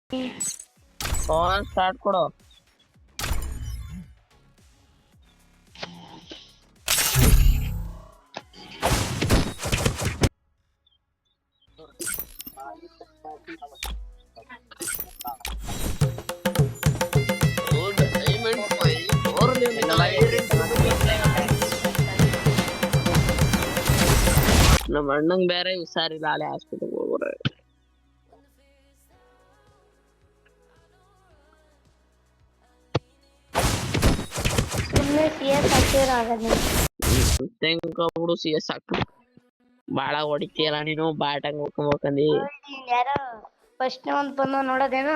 कौन स्टार्ट करो ನಮ್ಮ ಅಣ್ಣಂಗ್ ಬೇರೆ ಹುಷಾರಿಲ್ಲ ಅಲ್ಲೇ ಹಾಸ್ಪಿಟಲ್ ಹೋಗ್ರೆ ಬಿಡು ಸಿ ಎಸ್ ಹಾಕು ಬಾಳ ಹೊಡಿತೀಯಲ್ಲ ನೀನು ಬ್ಯಾಟಂಗ್ ಹೋಗ್ಕೊಂಡಿ ಯಾರ ಫಸ್ಟ್ ಒಂದ್ ಬಂದ ನೋಡೋದೇನು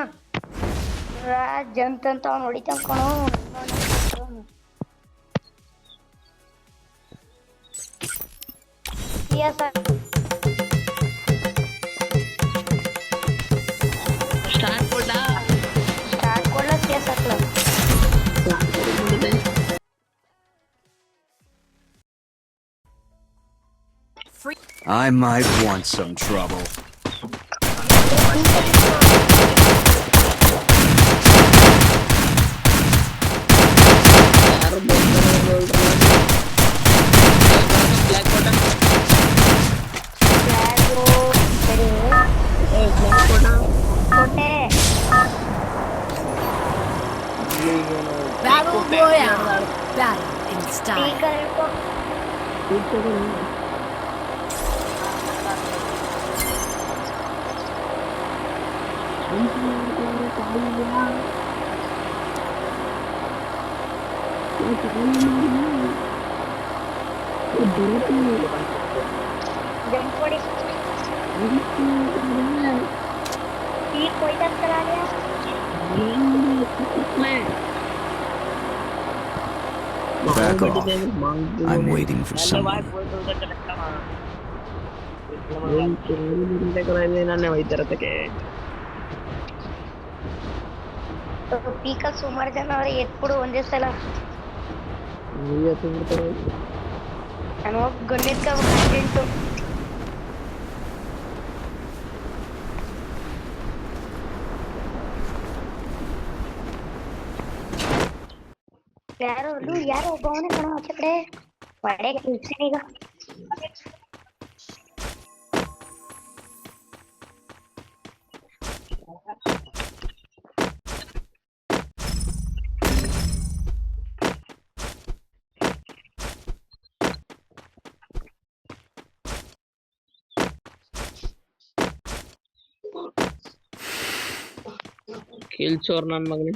ರಾಜ್ ಅಂತ ಅವ್ನು ಹೊಡಿತಾನ ಕಣೋ ಸ್ಟಾರ್ಟ್ ಕೊಡ್ಲಾ CS ಹಾಕ್ಲ I might want some trouble. Battle Royale. Battle in style. Back off. I'm waiting for someone. ನಾನೇ ವೈದ್ಯರತಕ್ಕೆ ಪೀಕಲ್ ಸುಮಾರು ಜನ ಅವ್ರೆ ಎತ್ಬಿಡು ಒಂದೇ ಸಲ ನಾನು ಹೋಗಿ ಗಣ್ಯತ್ಕೊಂಡು ಯಾರೋ ಒಬ್ಬವನೇ ಕಣೋ ಆಚೆ ಕಡೆ ಒಡೆಗೆ ನಿಲ್ಸಿನಿ ಈಗ ಕಿಲ್ ಚೋರ್ ನನ್ ಮಗನೇ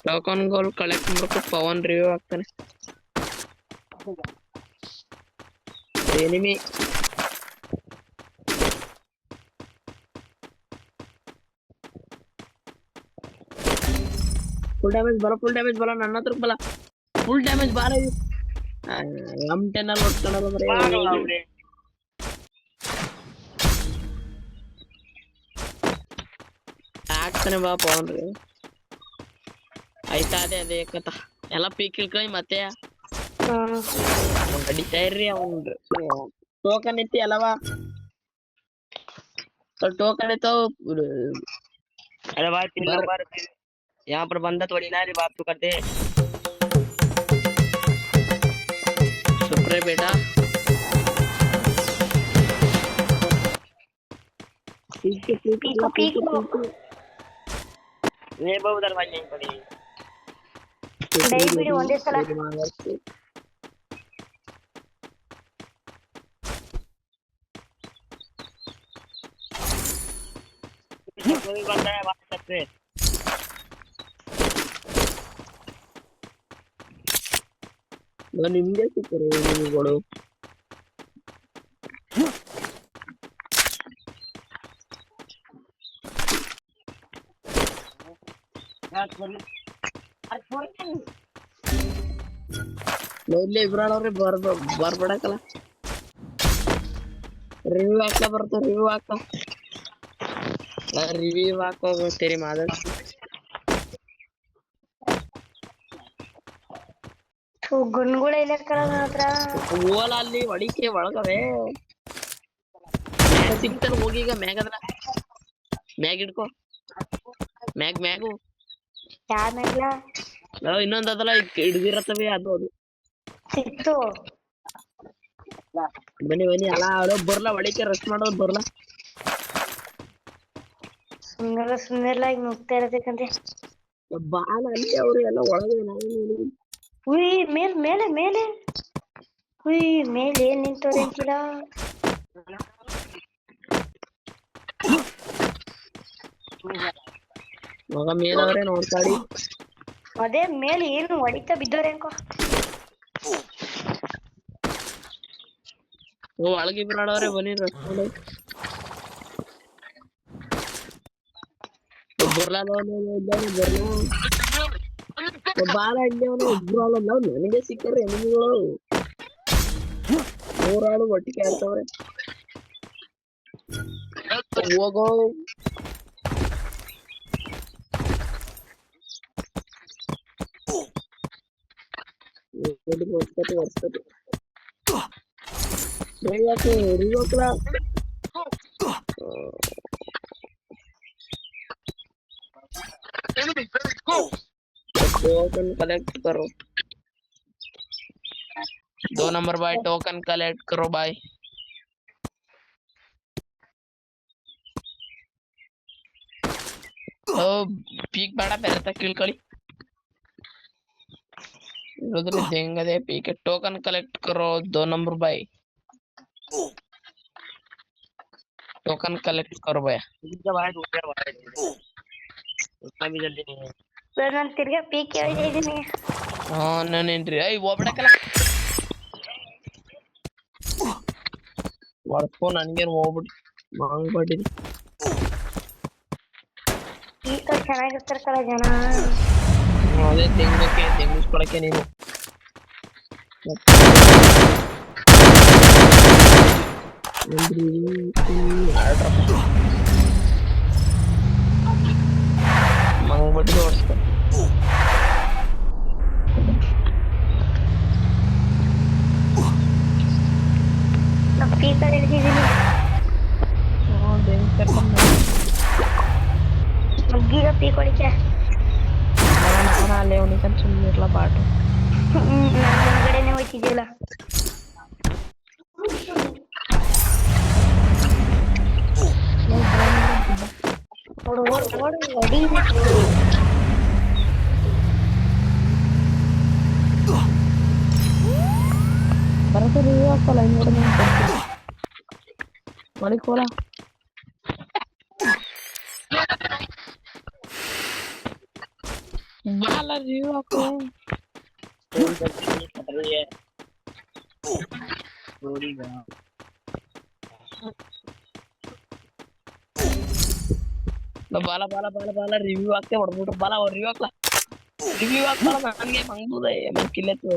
ಟೋಕನ್ ಗೋಲ್ ಕಲೆಕ್ಟ್ ಮಾಡ್ಕೊಂಡು ಪವನ್ ರಿವ್ಯೂ ಆಗ್ತಾನೆ ಎನಿಮಿ ಫುಲ್ ಡ್ಯಾಮೇಜ್ ಬರ ನನ್ನ ಹತ್ರ ಬಲ ಫುಲ್ ಡ್ಯಾಮೇಜ್ ಬಾರ M10 ಅಲ್ಲಿ ಹೊಡ್ಕೊಂಡಲ್ಲ ಆಗ್ತಾನೆ ಬಾ ಪವನ್ ರೀ ಆಯ್ತಾ ಅದೇ ಕಥ ಎಲ್ಲ ಪೀಕ್ ಇಳ್ಕೊಳ್ಳಿ ಮತ್ತೆ ಹೊಡಿತಾ ಇರ್ರಿ ಅವನ್ ಟೋಕನ್ ಇತ್ತಿ ಅಲ್ಲವಾ टोकन है तो अरे भाई 3 लोग बाहर यहाँ पर बंदा थोड़ी ना रे बात तो करते सुप्रे बेटा पीको ये बहुत दरवाजा नहीं पड़ी नहीं बिड़ी ಒಂದೇ ಸಲ कोई बंदा है बात करते ನಾನು ನಿಮಗೆ ಸಿಕ್ಕರೆ ನಿಮ್ಮಗಳು ನೋಡ್ಲಿ ಇಬ್ರಾಳವ್ರೆ ಬರ್ಬೇಡಕಲ್ಲ ರಿವ್ಯೂ ಹಾಕ್ಲಾ ಬರ್ತಾವ ರಿವ್ಯೂ ಹಾಕೋ तेरी मादर ಗುನ್ಗುಳ ಇಲ್ಲ ಕಣ ನನ್ನ ಹತ್ರ. ಓಲ ಅಲ್ಲಿ ಹೊಡಿಕೆ ಒಳಗವೆ ಸಿಗ್ತಾನ ಹೋಗಿ ಈಗ ಮ್ಯಾಗದ್ರ ಮ್ಯಾಗ್ ಹಿಡ್ಕೊ ಮ್ಯಾಗು ಯಾವ ಮ್ಯಾಗ್ಲ ಇನ್ನೊಂದ್ ಅದಲ್ಲ ಹಿಡ್ದಿರತ್ತವೆ ಅದು ಸಿಕ್ತು. ಬನ್ನಿ ಅಲ್ಲ ಅವ್ರು ಬರ್ಲಾ ಹೊಡಿಕೆ ರಶ್ ಮಾಡೋದು ಬರ್ಲಾ ಸುಮ್ಮನೆ ಈಗ ನುಗ್ತಾ ಇರಬೇಕಂತೆ. ಬಾಲ ಅಲ್ಲಿ ಅವ್ರು ಎಲ್ಲ ಒಳಗೆ ನಾವು ಉಯ್ ಮೇಲೆ ಮೇಲೆ ಮೇಲೆ ಉಯ್ ಮೇಲೆ ಏನ್ ನಿಂತವ್ರೆ ಅಂತಿಲ್ಲ. ಮಗ ಮೇಲವ್ರೆ ನೋಡ್ತಾಡಿ ಅದೇ ಮೇಲೆ ಏನು ಹೊಡಿತಾ ಬಿದ್ದವ್ರೆ ಅನ್ಕೋ. ಒಳಗೆ ಬಿಡಾಡವ್ರೆ ಬನ್ನಿ ರಶ್ ಮಾಡು ಬರ್ಲಾ ಬಾಲ ಇಲ್ಲಿ ಅವನು ಒಬ್ರು ಅಲ್ಲ ನನಗೆ ಸಿಕ್ಕವ್ರೆ ಎನಿಮಿಗಳು 3 ಆಳು ಒಟ್ಟಿಗೆ ಆಡ್ತವ್ರೆ ಹೋಗೋ ವರ್ಷ टोकन कलेक्ट करो 2 नंबर भाई टोकन कलेक्ट करो भाई ओ पीक बड़ा पहले तक किल करी उधर देंगे दे पीक टोकन कलेक्ट करो 2 नंबर भाई टोकन कलेक्ट करो भैया उतना भी जल्दी नहीं है ನಾನು ತಿರ್ಗಾ ಪೀಕ್ ಹೇಳಿದ್ದೀನಿ. ನಾನೇನ್ರಿ ಐ ಹೋಗ್ಬಿಡಕಲ್ಲ ವರ್ಕೋ ನನ್ಗೇನು ಹೋಗ್ಬಿಟ್ಟು ಮಾಂಗ್ಬಿಟ್ಟಿರಿ ಪೀಕ್ ಚೆನ್ನಾಗಿರ್ತಾರ ಜನ. ಅದೇ ತೆಂಗಿಸ್ಕೊಳಕ್ಕೆ ನೀನು ಮಂಗ್ಬಿಟ್ಟು ಓಡಿಸ್ಕೊ ಪೀಕ್ ಹಿಡಿದಿದ್ದೀನಿ. ಮುಗ್ಗಿಗ ಪೀಕ್ ಹೊಡಿಕೆ ನಾನು ಅಲ್ಲೇ ಅವನಿಗೆ ಸುಮ್ಮನೆ ಇರ್ಲ ಬಾಟು ನಾನು ಮುಂದ್ಗಡೆನೆ ಹೋಯ್ತಿದ್ದಿಲ್ಲ. ನೋಡು ಹೊಡಿ ಬರತ್ತೆ ಹಾಕಲ್ಲ ನೋಡಿ ಮಳಿಕೋಲ ಬಾಲ ರಿವ್ಯೂ ಹಾಕೋ ಬಾಲ ಬಾಲ ಬಾಲ ಬಾಲ ರಿವ್ಯೂ ಹಾಕ್ತೆ ಹೊಡ್ಬಿಟ್ರು ಬಾಲ ಅವ್ರು ರಿವ್ಯೂ ಹಾಕ್ತಾರ ನನಗೆ ಮಂಗ್ಬುದೆ ಕಿಲ್ಲೆತ್ತು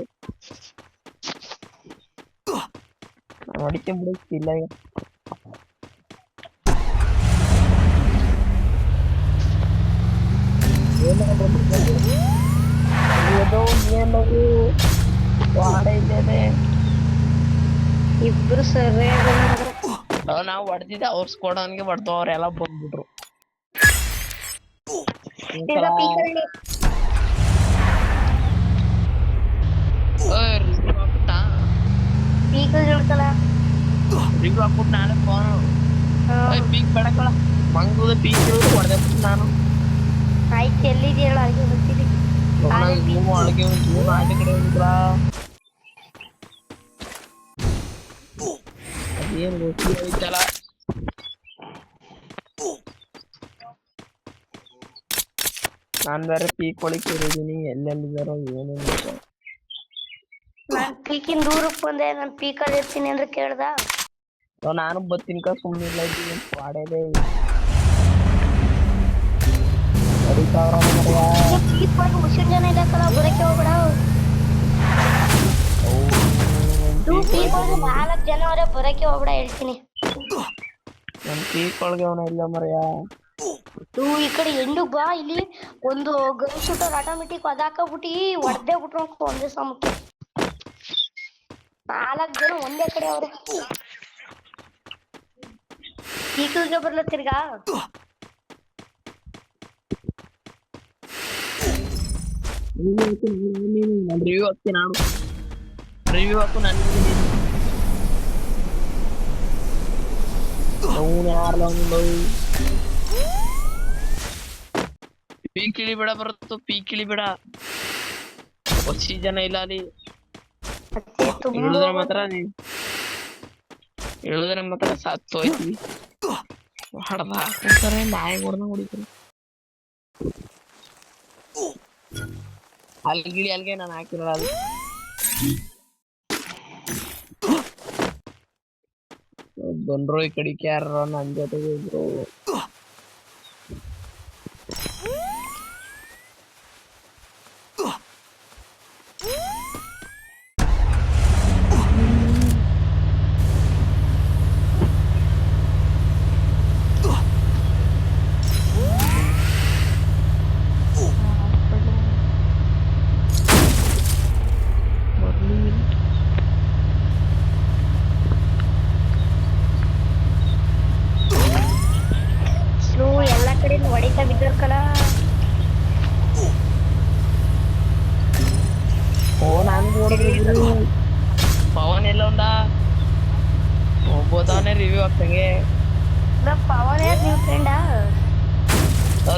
ಹೊಡಿಕೆ ಬಿಡುತ್ತಿಲ್ಲ ಈಗ ಇಬ್ರು ಸರಿಯಾಗಿ ನಾವು ಹೊಡೆದಿದ್ದೆ ಅವ್ರ ಸ್ಕೋಡನ್ಗೆ ಹೊಡೆದು ಅವ್ರೆಲ್ಲ ಬಂದ್ಬಿಟ್ರು ರಿವ್ಯೂ ಹಾಕ್ಬಿಟ್ಟು ನಾಳೆ ಫೋನ್ ಪೀಕ್ ಬೇಡಕಳ ಮಂಗುದ ಪೀಕ್ ಹೊಡೆದ ನಾನು ಆಯ್ತು ಎಲ್ಲಿದೆ ಹೇಳು ಅಲ್ಲಿಗೆ ಬರ್ತೀನಿ. ಅಳಿಗೆ ಜೂನ್ ಆಚೆ ಕಡೆ ಹೋಗಿದ್ರ ಅದೇನು ಗೊತ್ತಿಲ್ಲ ನಾನ್ ಬೇರೆ ಪೀಕ್ ಒಳಗೆ ಇರಿದೀನಿ ಎಲ್ಲೆಲ್ಲಿದಾರೋ ಏನೇನು ನಾನ್ ಪೀಕಿನ ದೂರಕ್ಕೆ ಬಂದೆ. ನಾನು ಪೀಕಲ್ಲಿ ಇರ್ತೀನಿ ಅಂದ್ರೆ ಕೇಳ್ದ ನಾನು ಬತ್ತಿನ್ಕ ಸುಮ್ಮನೆ ಇಲ್ಲ ಇದ್ದೀನಿ ಪಾಡೇದೆ ಮುಸ್ಲಿಂ ಜನ ಇಲ್ಲಕ್ಕಲ್ಲ ಬರಕ್ಕೆ ಹೋಗ್ಬೇಡ. 4 ಜನ ಅವರೇ ಬರಕ್ಕೆ ಹೋಗ್ಬೇಡ ಹೇಳ್ತೀನಿ. ನನ್ ಪೀಕ್ ಒಳಗೆ ಅವನ ಇಲ್ಲ ಮರೆಯ ಈ ಕಡೆ ಎಂಡು ಬಾ. ಇಲ್ಲಿ ಒಂದು ಗನ್ ಶೂಟರ್ ಆಟೋಮೆಟಿಕ್ ಅದಾಕಬಿಟ್ಟು ಹೊಡೆದೇ ಬಿಟ್ರು ಒಂದೇ ಸಮಕ್ಕೆ 4 ಜನ ಒಂದೇ ಕಡೆ ಅವ್ರೆ ಈಗಲ್ಗೆ ಬರ್ಲತ್ತಿರ್ಗ ರಿವ್ಯೂ ಹಾಕ್ತೀನಿ ನಾನು ರಿವ್ಯೂ ಹಾಕು ನನಗೆ ಯಾರಲ್ಲ ಪೀಕ್ ಇಳಿಬೇಡ ಬರುತ್ತೋ ಪೀಕ್ ಇಳಿಬೇಡ ಜನ ಇಲ್ಲ ಅಲ್ಲಿ ಮತ್ತೆ ತುಂಬಾ ಹೇಳಿದ್ರೆ ಮಾತ್ರ ಸತ್ತು ಹೋಯ್ತೀವಿ ಹೊಡೆದ ಹಾಕ್ತಾರೆ ನಾಯಿ ಹೊಡೆದ ಹೊಡಿತಾರೆ ಅಲ್ಲಿ ಗಿಳಿ ಅಲ್ಲಿಗೆ ನಾನು ಹಾಕಿರೋದು ಅದು ಬಂದ್ರು ಈ ಕಡೆಗೆ ಯಾರ ನನ್ ಜೊತೆಗೆ ಇದ್ರು ಎಲ್ಲಾ ಕಡೆಯಿಂದ ಹೊಡಿತಾ ಬಿದ್ದರ್ಕಲ್ಲ ಓ ನಾನು ನೋಡಿದ್ರು ಪವನ್ ಎಲ್ಲ ಒಂದ ಒಬ್ಬತಾವನೆ ರಿವ್ಯೂ ಆಗ್ತಂಗೆ ಪವನ್ ಯಾರು ನಿಮ್ ಫ್ರೆಂಡಾ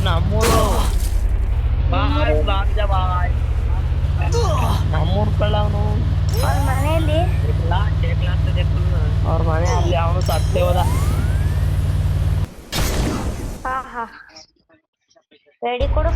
ನಮ್ಮೂರು ಬಾಯ್ ಬಾಂಜ ಬಾಯ್ ನಮ್ಮೂರ್ ಕಳ್ಳ ಅವನು ಅವ್ರ ಮನೆಯಲ್ಲಿ ಅವ್ರ ಮನೆ ಅಲ್ಲಿ ಅವನು ಸತ್ತೇ ಹೋದ ಹಾ ರೆಡಿ ಕೊಡು